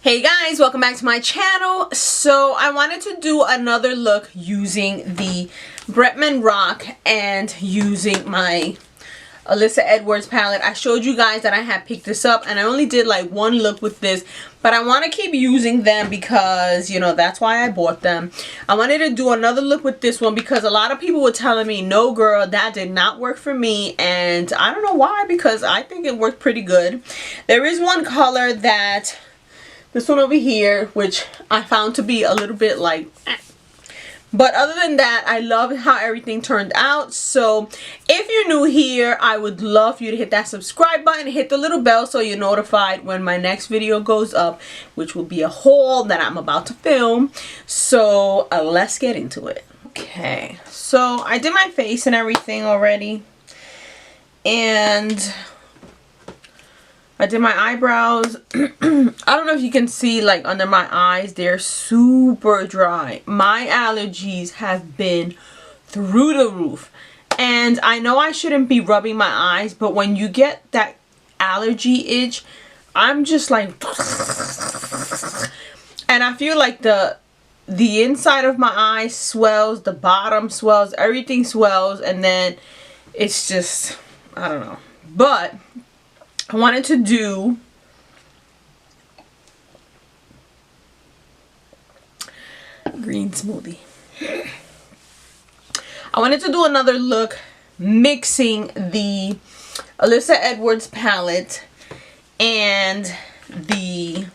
Hey guys, welcome back to my channel. So I wanted to do another look using the Bretman Rock and using my Alyssa Edwards palette. I showed you guys that I had picked this up and I only did like one look with this, but I want to keep using them because, you know, that's why I bought them. I wanted to do another look with this one because a lot of people were telling me, no girl, that did not work for me, and I don't know why, because I think it worked pretty good. There is one color that, this one over here, which I found to be a little bit like but other than that, I love how everything turned out. So if you're new here, I would love for you to hit that subscribe button, hit the little bell so you're notified when my next video goes up, which will be a haul that I'm about to film. So let's get into it. Okay, so I did my face and everything already, and I did my eyebrows. I don't know if you can see, like, under my eyes, they're super dry. My allergies have been through the roof. And I know I shouldn't be rubbing my eyes, but when you get that allergy itch, I'm just like, and I feel like the inside of my eye swells, the bottom swells, everything swells, and then it's just, I don't know. But I wanted to do green smoothie. I wanted to do another look mixing the Alyssa Edwards palette and the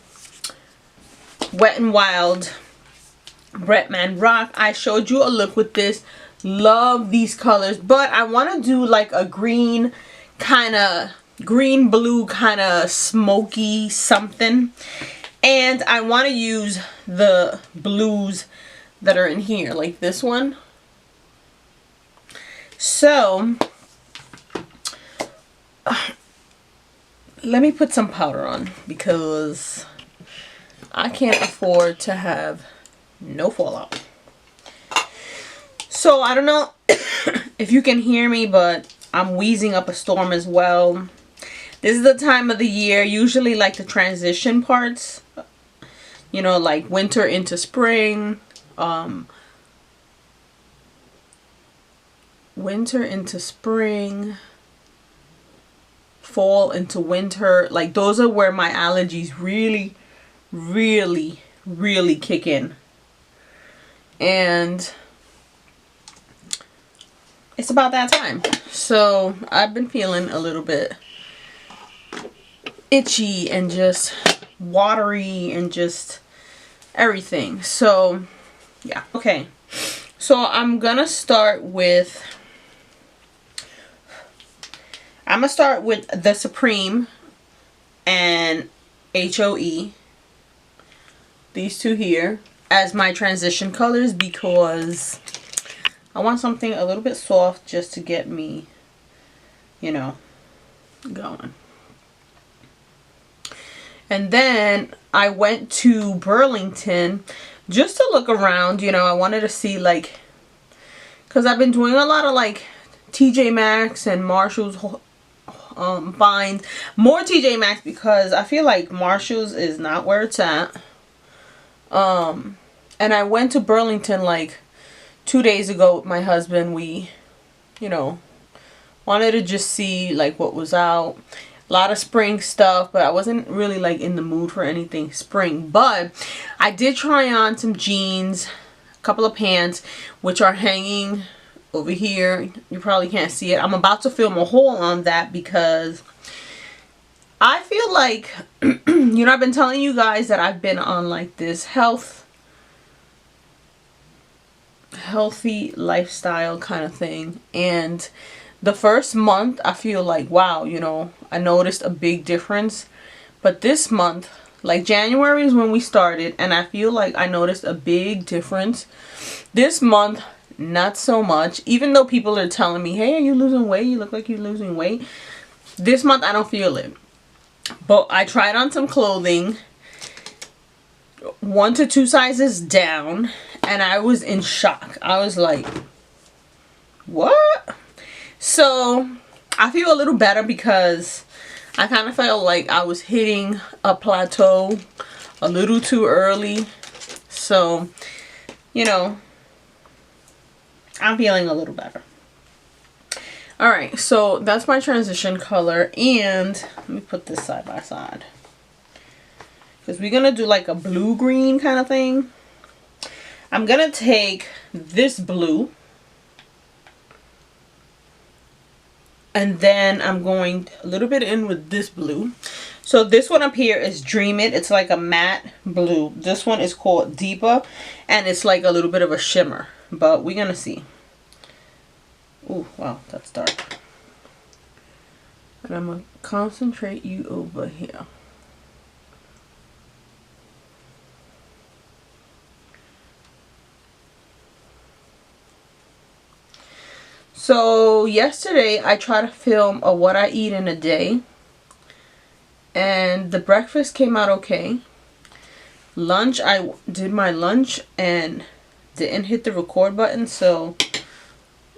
Wet n Wild Bretman Rock. I showed you a look with this. Love these colors, but I want to do like a green kind of green blue kind of smoky something, and I want to use the blues that are in here, like this one. So let me put some powder on because I can't afford to have no fallout. So I don't know if you can hear me, but I'm wheezing up a storm as well. This is the time of the year, usually like the transition parts, you know, like winter into spring, winter into spring, fall into winter. Like, those are where my allergies really, really, really kick in. And it's about that time. So I've been feeling a little bit itchy and just watery and just everything. So yeah, okay, so I'm gonna start with the Supreme and HOE, these two here, as my transition colors because I want something a little bit soft just to get me, you know, going. And then I went to Burlington just to look around, you know. I wanted to see, like, because I've been doing a lot of like TJ Maxx and Marshall's finds. More TJ Maxx because I feel like Marshall's is not where it's at. And I went to Burlington like 2 days ago with my husband. We, you know, wanted to just see like what was out. A lot of spring stuff, but I wasn't really like in the mood for anything spring. But I did try on some jeans, a couple of pants, which are hanging over here. You probably can't see it. I'm about to film a haul on that because I feel like, you know, I've been telling you guys that I've been on like this healthy lifestyle kind of thing, and the first month I feel like, wow, you know, I noticed a big difference. But this month, like January is when we started, and I feel like I noticed a big difference. This month, not so much. Even though people are telling me, hey, are you losing weight? You look like you're losing weight. This month I don't feel it. But I tried on some clothing 1 to 2 sizes down, and I was in shock. I was like, what? So I feel a little better because I kind of felt like I was hitting a plateau a little too early. So, you know, I'm feeling a little better. Alright, so that's my transition color. And let me put this side by side, because we're going to do like a blue-green kind of thing. I'm going to take this blue. And then I'm going a little bit in with this blue. So this one up here is Dream It. It's like a matte blue. This one is called Deeper. And it's like a little bit of a shimmer. But we're going to see. Oh, wow. That's dark. And I'm going to concentrate you over here. So yesterday I tried to film a what I eat in a day, and the breakfast came out okay. Lunch, I did my lunch and didn't hit the record button, so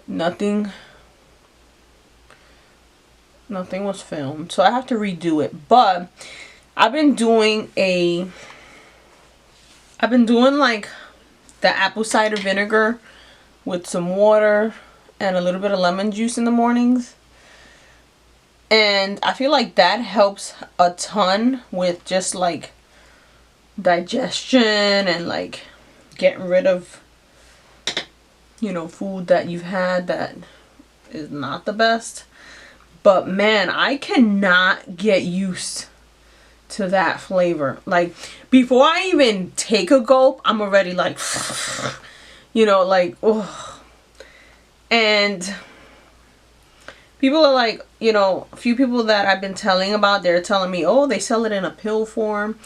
nothing was filmed. So I have to redo it. But I've been doing like the apple cider vinegar with some water and a little bit of lemon juice in the mornings. And I feel like that helps a ton with just like digestion and like getting rid of, you know, food that you've had that is not the best. But man, I cannot get used to that flavor. Like before I even take a gulp, I'm already like, you know, like, oh. And people are like, you know, a few people that I've been telling about, they're telling me, oh, they sell it in a pill form.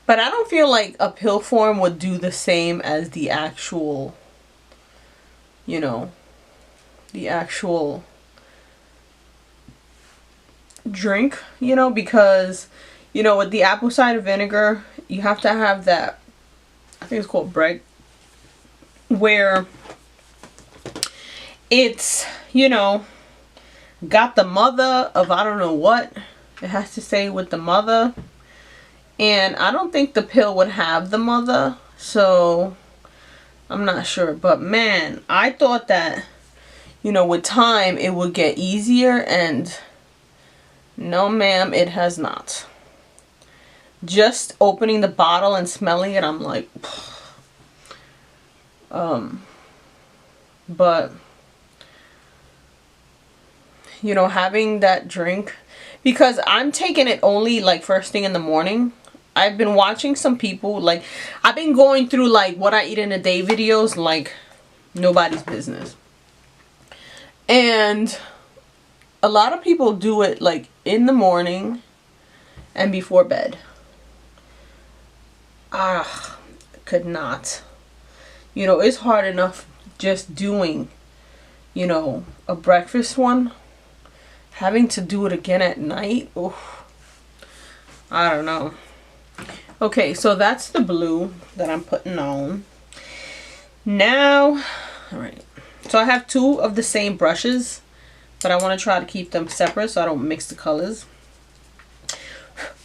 But I don't feel like a pill form would do the same as the actual, you know, the actual drink, you know, because, you know, with the apple cider vinegar, you have to have that, I think it's called Breg, where it's, you know, got the mother of I don't know what. It has to say with the mother. And I don't think the pill would have the mother. So I'm not sure. But man, I thought that, you know, with time it would get easier. And no ma'am, it has not. Just opening the bottle and smelling it, I'm like, but you know, having that drink, because I'm taking it only like first thing in the morning. I've been watching some people, like I've been going through like what I eat in a day videos like nobody's business. And a lot of people do it like in the morning and before bed. Could not. You know, it's hard enough just doing, you know, a breakfast one. Having to do it again at night, oof, I don't know. Okay, so that's the blue that I'm putting on. Now, alright. So I have two of the same brushes, but I want to try to keep them separate so I don't mix the colors.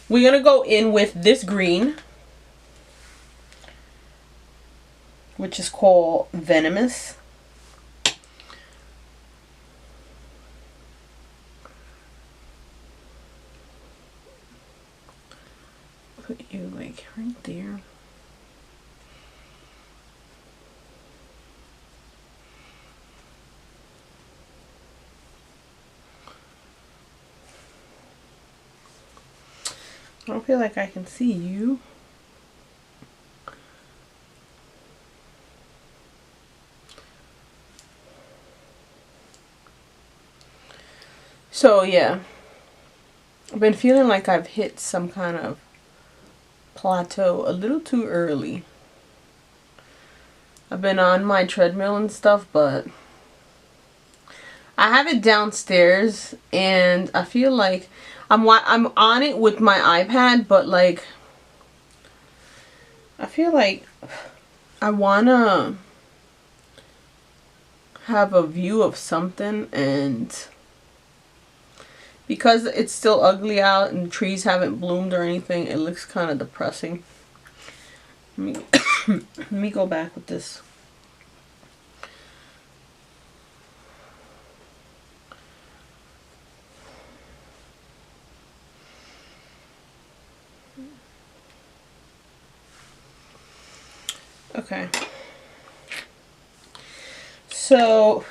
We're going to go in with this green, which is called Venomous. Put you like right there. I don't feel like I can see you. So yeah, I've been feeling like I've hit some kind of plateau a little too early. I've been on my treadmill and stuff, but I have it downstairs and I feel like I'm on it with my iPad, but like I feel like I wanna have a view of something, and because it's still ugly out and the trees haven't bloomed or anything, it looks kind of depressing. Let me, let me go back with this. Okay. So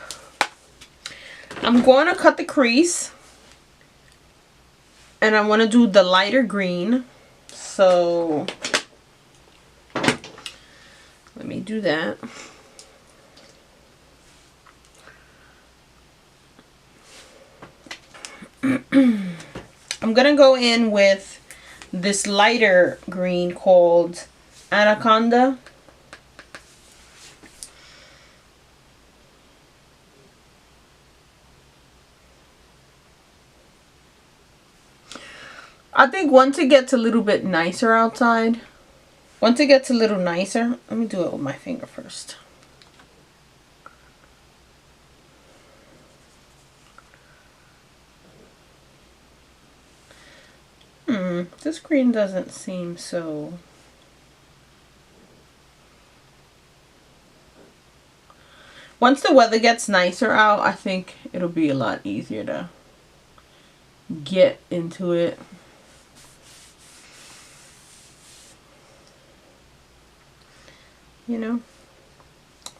I'm going to cut the crease. And I want to do the lighter green. So let me do that. I'm going to go in with this lighter green called Anaconda. I think once it gets a little bit nicer outside, once it gets a little nicer, let me do it with my finger first. This green doesn't seem so... Once the weather gets nicer out, I think it'll be a lot easier to get into it. You know,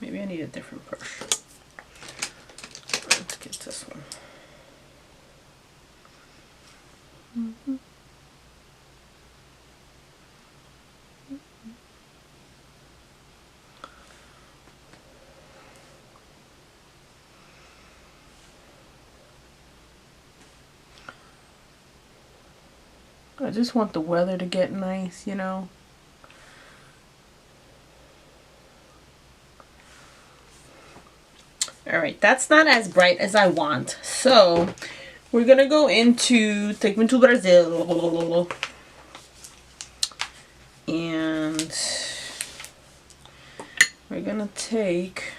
maybe I need a different brush. Let's get this one. I just want the weather to get nice, you know. Alright, that's not as bright as I want. So, we're going to go into Take Me to Brazil. And we're going to take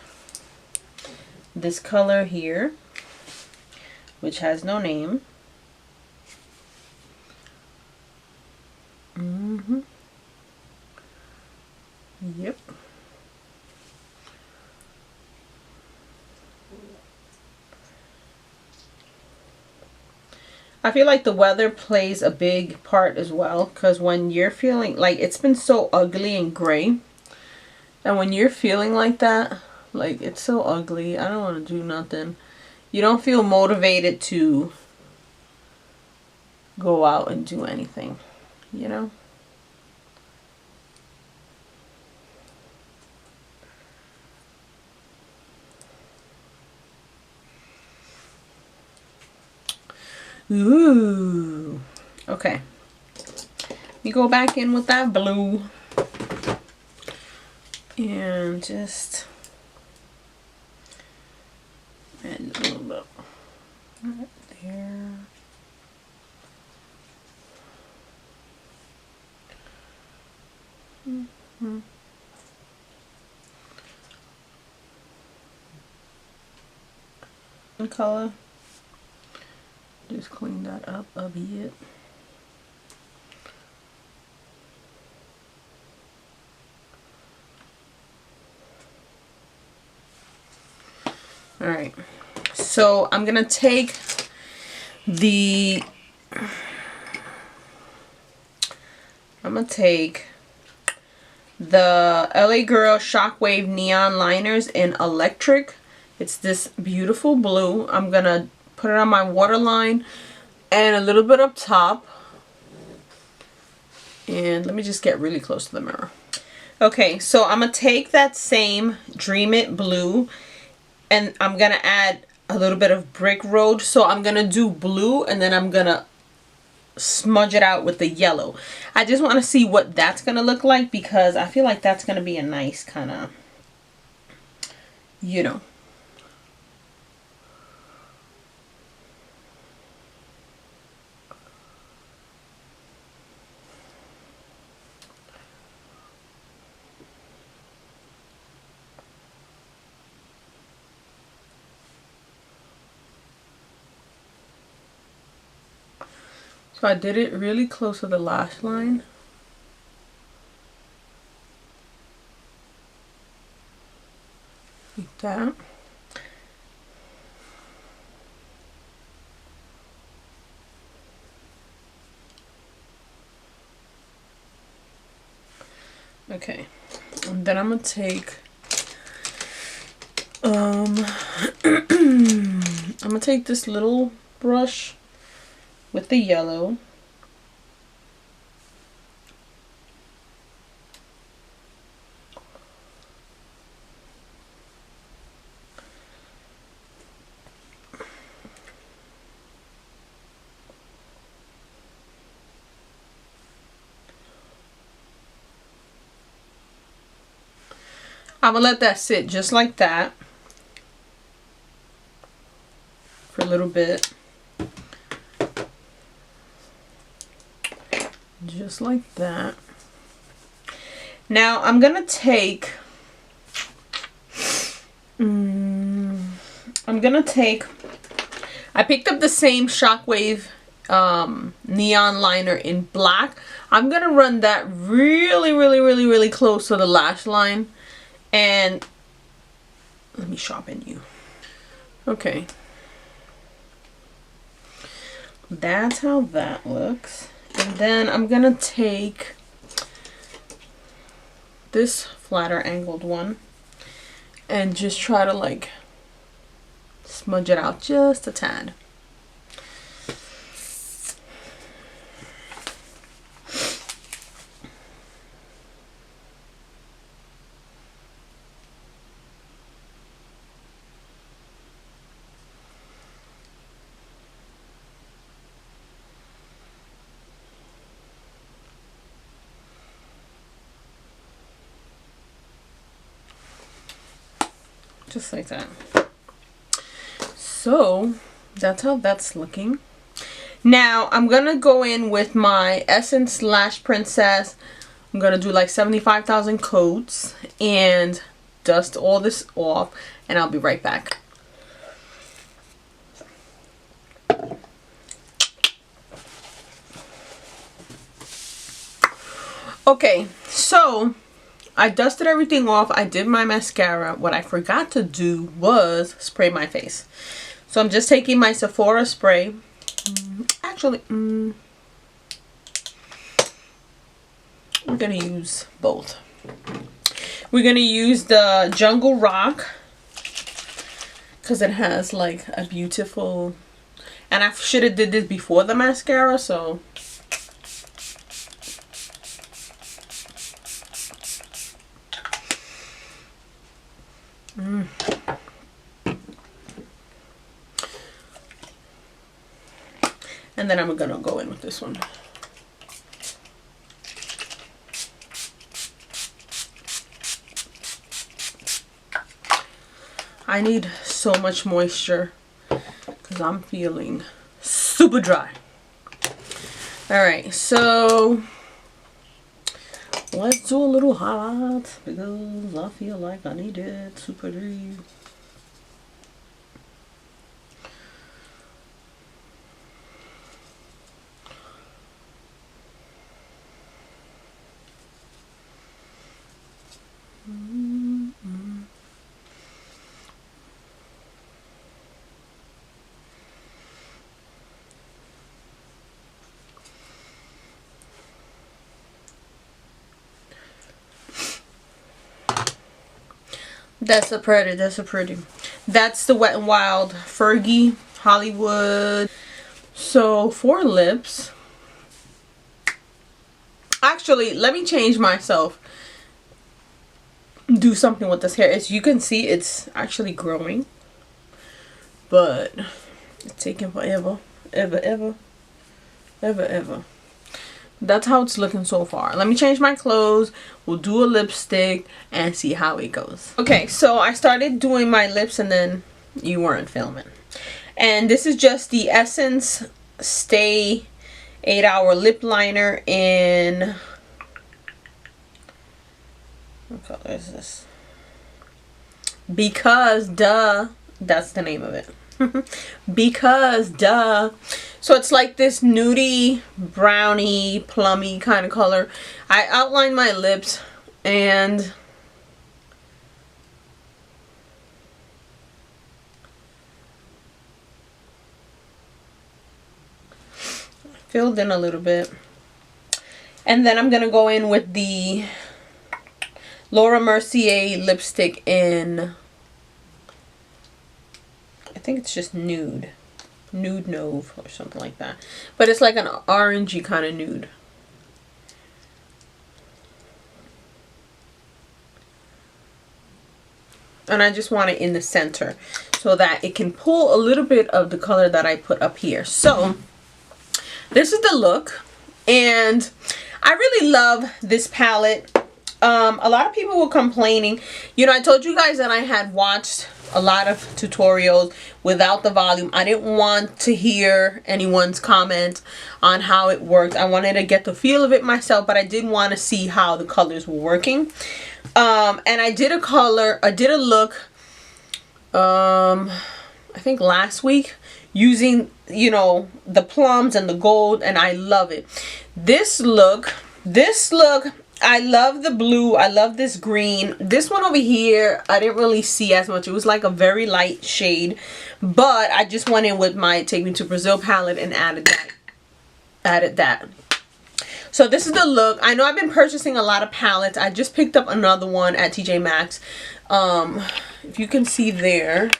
this color here, which has no name. Yep. I feel like the weather plays a big part as well, because when you're feeling like it's been so ugly and gray, and when you're feeling like that, like it's so ugly, I don't want to do nothing, you don't feel motivated to go out and do anything, you know? Ooh. Okay. You go back in with that blue. And just add a little bit right there. Color. Just clean that up a bit. Alright, so I'm gonna take the LA Girl Shockwave Neon Liners in Electric. It's this beautiful blue. I'm gonna put it on my waterline and a little bit up top. And let me just get really close to the mirror. Okay, so I'm gonna take that same Dream It blue and I'm gonna add a little bit of Brick Road. So I'm gonna do blue and then I'm gonna smudge it out with the yellow. I just want to see what that's gonna look like, because I feel like that's gonna be a nice kind of, you know. So I did it really close to the lash line. Like that. Okay, and then I'm gonna take I'm gonna take this little brush with the yellow. I'm gonna let that sit just like that for a little bit. Just like that. Now I'm gonna take I picked up the same Shockwave neon liner in black. I'm gonna run that really close to the lash line, and let me sharpen you. Okay, that's how that looks. And then I'm gonna take this flatter angled one and just try to like smudge it out just a tad. Just like that. So that's how that's looking. Now I'm gonna go in with my Essence Lash Princess. I'm gonna do like 75,000 coats and dust all this off, and I'll be right back. Okay, so I dusted everything off. I did my mascara. What I forgot to do was spray my face. So I'm just taking my Sephora spray. Actually, we're going to use both. We're going to use the Jungle Rock because it has like a beautiful... And I should have did this before the mascara, so... And then I'm gonna go in with this one. I need so much moisture because I'm feeling super dry. Alright, so let's do a little hot because I feel like I need it super deep. That's a pretty, that's a pretty. That's the Wet n Wild Fergie Hollywood. So for lips, actually, let me change myself. Do something with this hair. As you can see, it's actually growing, but it's taking forever, ever. That's how it's looking so far. Let me change my clothes. We'll do a lipstick and see how it goes. Okay, so I started doing my lips and then you weren't filming. And this is just the Essence Stay 8-Hour Lip Liner in... What color is this? Because Duh. That's the name of it. Because Duh. So it's like this nudie, brownie, plummy kind of color. I outlined my lips and filled in a little bit. And then I'm going to go in with the Laura Mercier lipstick in, I think it's just Nude Mauve or something like that. But it's like an orangey kind of nude. And I just want it in the center so that it can pull a little bit of the color that I put up here. So this is the look, and I really love this palette. A lot of people were complaining. You know, I told you guys that I had watched a lot of tutorials without the volume. I didn't want to hear anyone's comments on how it worked. I wanted to get the feel of it myself, but I did want to see how the colors were working. And I did a look, I think last week, using, you know, the plums and the gold, and I love it. This look, I love the blue. I love this green. This one over here, I didn't really see as much. It was like a very light shade, but I just went in with my Take Me to Brazil palette and added that. So this is the look. I know I've been purchasing a lot of palettes. I just picked up another one at TJ Maxx. If you can see there,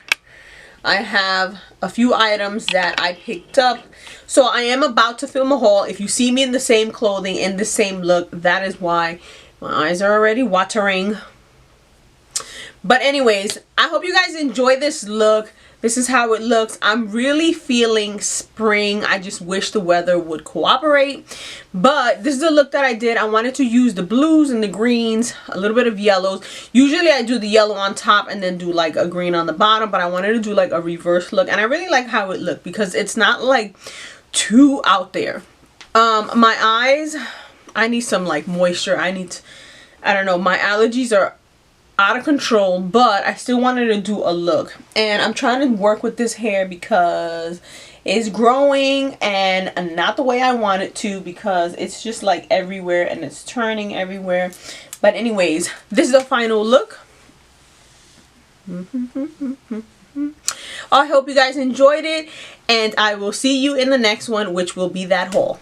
I have a few items that I picked up. So I am about to film a haul. If you see me in the same clothing, in the same look, that is why my eyes are already watering. But anyways, I hope you guys enjoy this look. This is how it looks. I'm really feeling spring. I just wish the weather would cooperate. But this is the look that I did. I wanted to use the blues and the greens, a little bit of yellows. Usually I do the yellow on top and then do like a green on the bottom. But I wanted to do like a reverse look. And I really like how it looked because it's not like too out there. My eyes, I need some like moisture. I don't know. My allergies are out of control, but I still wanted to do a look, and I'm trying to work with this hair because it's growing and not the way I want it to, because it's just like everywhere and it's turning everywhere. But anyways, this is the final look. I hope you guys enjoyed it, and I will see you in the next one, which will be that haul.